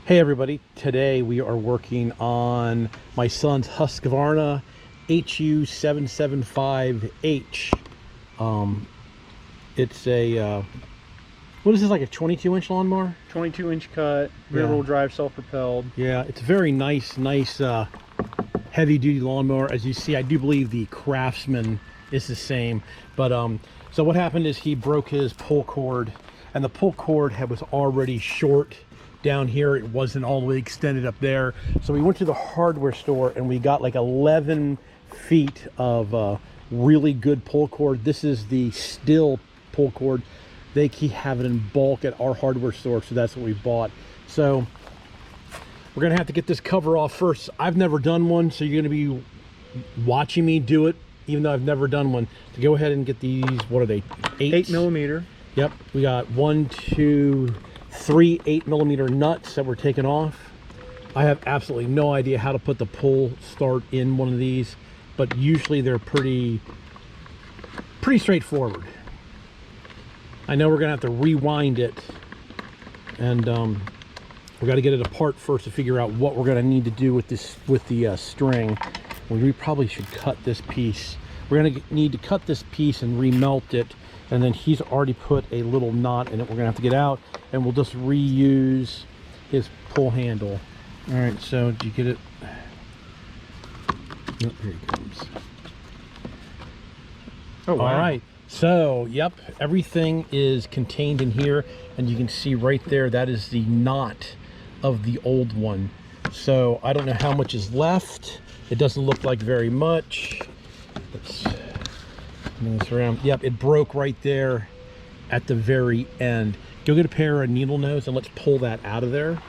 Hey everybody, today we are working on my son's Husqvarna HU775H. It's a, what is this, like a 22-inch lawnmower? 22-inch cut, rear-wheel drive, self-propelled. Yeah, it's a very nice heavy-duty lawnmower. As you see, I do believe the Craftsman is the same. But so what happened is he broke his pull cord, and the pull cord was already short down here. It wasn't all the way extended up there. So we went to the hardware store and we got like 11 feet of really good pull cord. This is the Stihl pull cord. They have it in bulk at our hardware store, so that's what we bought. So we're gonna have to get this cover off first. I've never done one, so you're gonna be watching me do it, even though I've never done one. To go ahead and get these, what are they? 8mm. Yep, we got 1, 2, 3 8mm nuts that we're taking off. I have absolutely no idea how to put the pull start in one of these, but usually they're pretty straightforward. I know we're gonna have to rewind it, and we got to get it apart first to figure out what we're gonna need to do with this, with the string. We probably should cut this piece. We're gonna need to cut this piece and remelt it, and then he's already put a little knot in it. We're gonna have to get out, and we'll just reuse his pull handle. All right, so did you get it? Oh, here he comes. Oh, wow. All right, so yep, everything is contained in here, and you can see right there, that is the knot of the old one. So I don't know how much is left. It doesn't look like very much. Let's move this around. Yep, it broke right there at the very end. Go get a pair of needle nose and let's pull that out of there.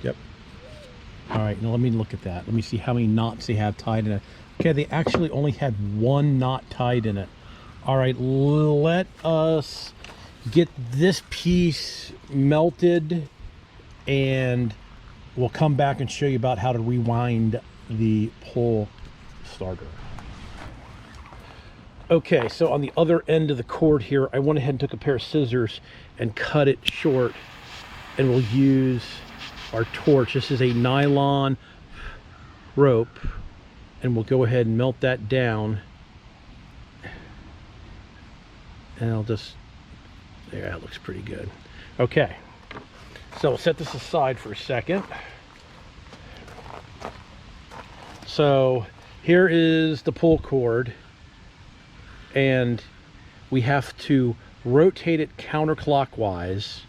Yep. All right, now let me look at that. Let me see how many knots they have tied in it. Okay, they actually only had one knot tied in it. All right, let us get this piece melted, and we'll come back and show you about how to rewind the pull starter. Okay, so on the other end of the cord here, I went ahead and took a pair of scissors and cut it short, and we'll use our torch. This is a nylon rope, and we'll go ahead and melt that down, and I'll just, there, that looks pretty good. Okay, so we'll set this aside for a second. So here is the pull cord, and we have to rotate it counterclockwise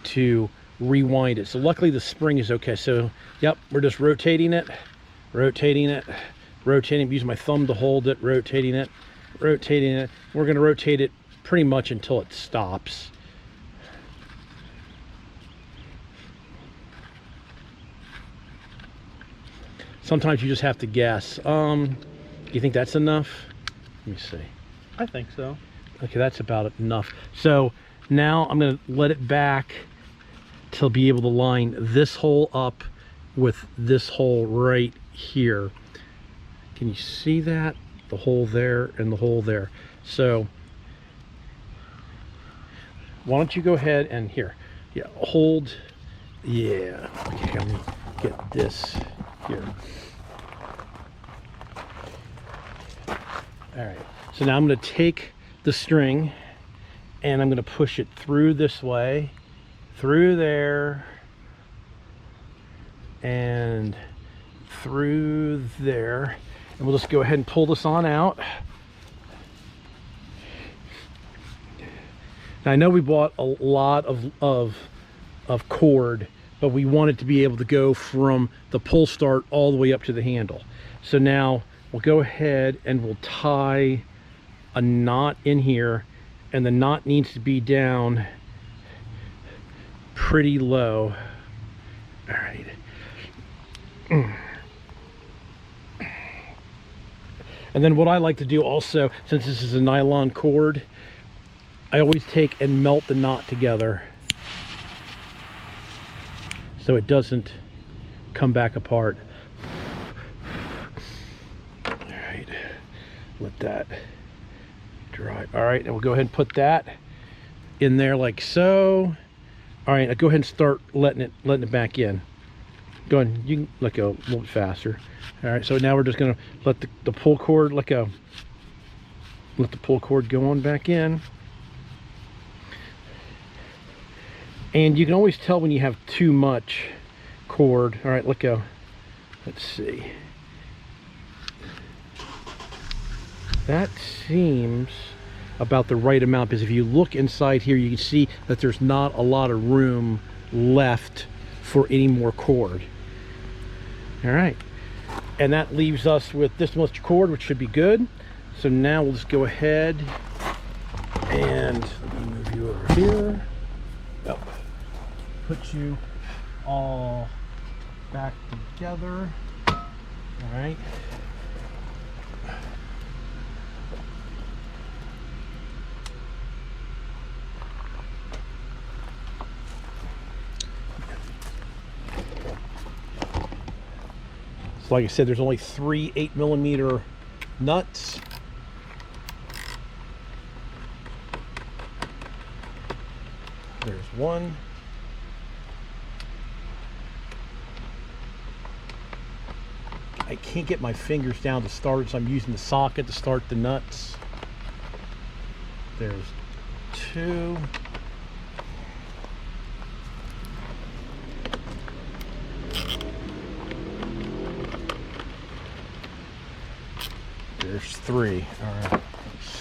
to rewind it. So luckily the spring is okay. So yep, we're just rotating it, rotating it, rotating, use my thumb to hold it, rotating it, rotating it. We're going to rotate it pretty much until it stops. Sometimes you just have to guess. Do you think that's enough? Let me see. I think so. Okay, that's about enough. So now I'm going to let it back to be able to line this hole up with this hole right here. Can you see that? The hole there and the hole there. So why don't you go ahead and here, yeah, hold, yeah, okay, let me get this here. All right, so now I'm going to take the string and I'm going to push it through this way, through there, and through there, and we'll just go ahead and pull this on out. Now I know we bought a lot of cord, but we want it to be able to go from the pull start all the way up to the handle. So now we'll go ahead and we'll tie a knot in here, and the knot needs to be down pretty low. All right. And then what I like to do also, since this is a nylon cord, I always take and melt the knot together so it doesn't come back apart. let that dry. All right, and we'll go ahead and put that in there like so. All right, now go ahead and start letting it back in. Go ahead, you can let go a little bit faster. All right, so now we're just gonna let the pull cord let go. Let the pull cord go on back in. And you can always tell when you have too much cord. All right, let go. Let's see. That seems about the right amount, because if you look inside here, you can see that there's not a lot of room left for any more cord. All right, and that leaves us with this much cord, which should be good. So now we'll just go ahead and let me move you over here. Oh, put you all back together. All right. So like I said, there's only 3 8mm nuts. There's one. I can't get my fingers down to start, so I'm using the socket to start the nuts. There's 2. There's 3. All right.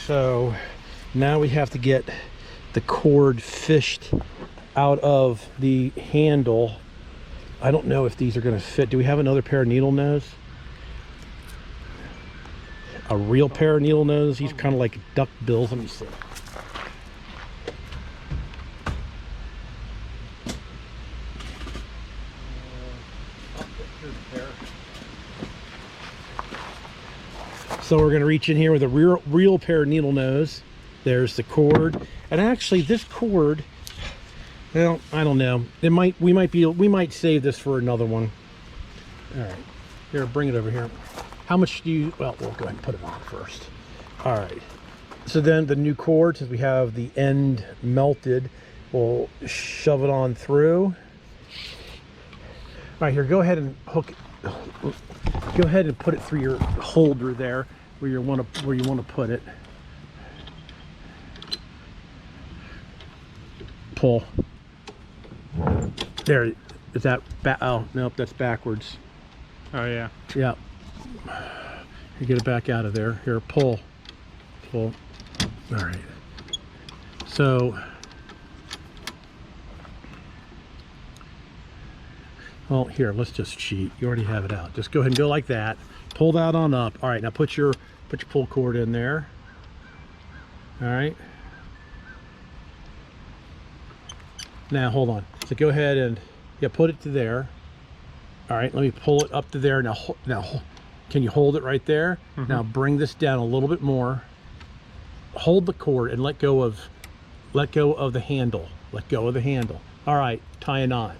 So now we have to get the cord fished out of the handle. I don't know if these are going to fit. Do we have another pair of needle nose? A real pair of needle nose? These are kind of like duck bills. Let me see. So we're going to reach in here with a real pair of needle nose. There's the cord, and actually this cord, well, I don't know. We might save this for another one. All right, here, bring it over here. How much do you? Well, we'll go ahead and put it on first. All right. So then the new cord, since we have the end melted, we'll shove it on through. All right, here, go ahead and hook. Go ahead and put it through your holder there, where you want to put it. Pull. There. Is that oh nope, that's backwards. Oh yeah. Yeah. You get it back out of there. Here, pull. Pull. All right. So well, here, let's just cheat. You already have it out. Just go ahead and go like that. Pull that on up. All right, now put your pull cord in there. All right. Now hold on. So go ahead and put it to there. All right, let me pull it up to there. Now can you hold it right there? Mm-hmm. Now bring this down a little bit more. Hold the cord and let go of the handle. Let go of the handle. All right, tie a knot.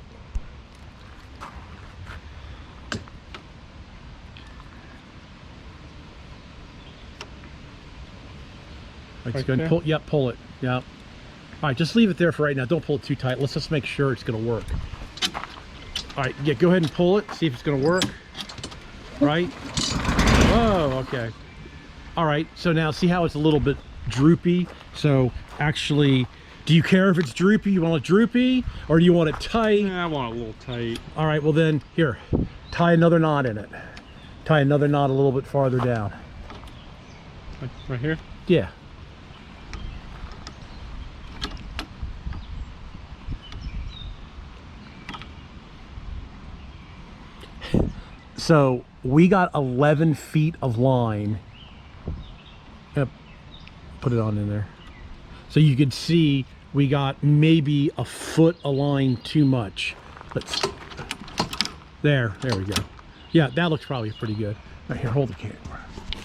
Right, go and pull. Yep, pull it. Yep. All right, just leave it there for right now. Don't pull it too tight. Let's just make sure it's going to work. All right, yeah, go ahead and pull it. See if it's going to work. Right? Whoa, okay. All right, so now see how it's a little bit droopy? So actually, do you care if it's droopy? You want it droopy, or do you want it tight? I want it a little tight. All right, well then, here, tie another knot in it. Tie another knot a little bit farther down. Right here? Yeah. So we got 11 feet of line. Yep. Put it on in there. So you could see we got maybe a foot of line too much. There we go. Yeah, that looks probably pretty good. Right here, hold the camera.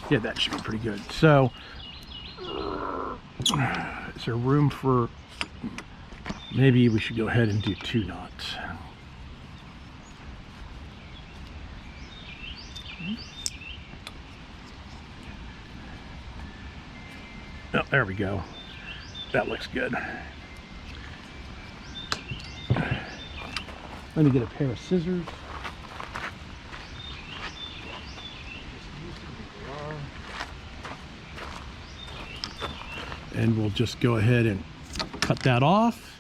Yeah, that should be pretty good. So is there room for, maybe we should go ahead and do 2 knots. Oh, there we go. That looks good. Let me get a pair of scissors. And we'll just go ahead and cut that off.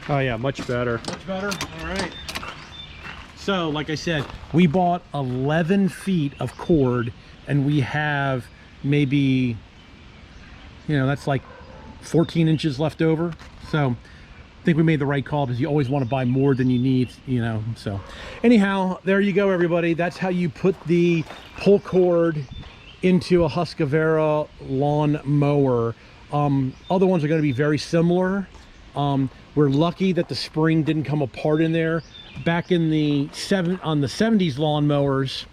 Oh yeah, much better. Much better. All right. So, like I said, we bought 11 feet of cord, and we have maybe, you know, that's like 14 inches left over. So I think we made the right call, because you always want to buy more than you need, you know. So anyhow, there you go, everybody. That's how you put the pull cord into a Husqvarna lawn mower. Other ones are going to be very similar. We're lucky that the spring didn't come apart in there. Back in the 70s lawnmowers,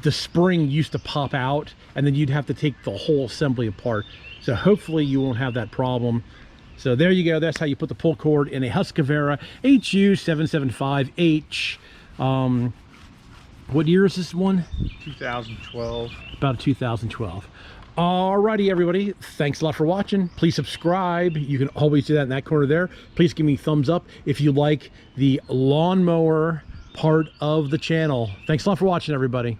the spring used to pop out, and then you'd have to take the whole assembly apart. So hopefully you won't have that problem. So there you go. That's how you put the pull cord in a Husqvarna HU775H. What year is this one? 2012. About 2012. Alrighty, everybody. Thanks a lot for watching. Please subscribe. You can always do that in that corner there. Please give me a thumbs up if you like the lawnmower part of the channel. Thanks a lot for watching, everybody.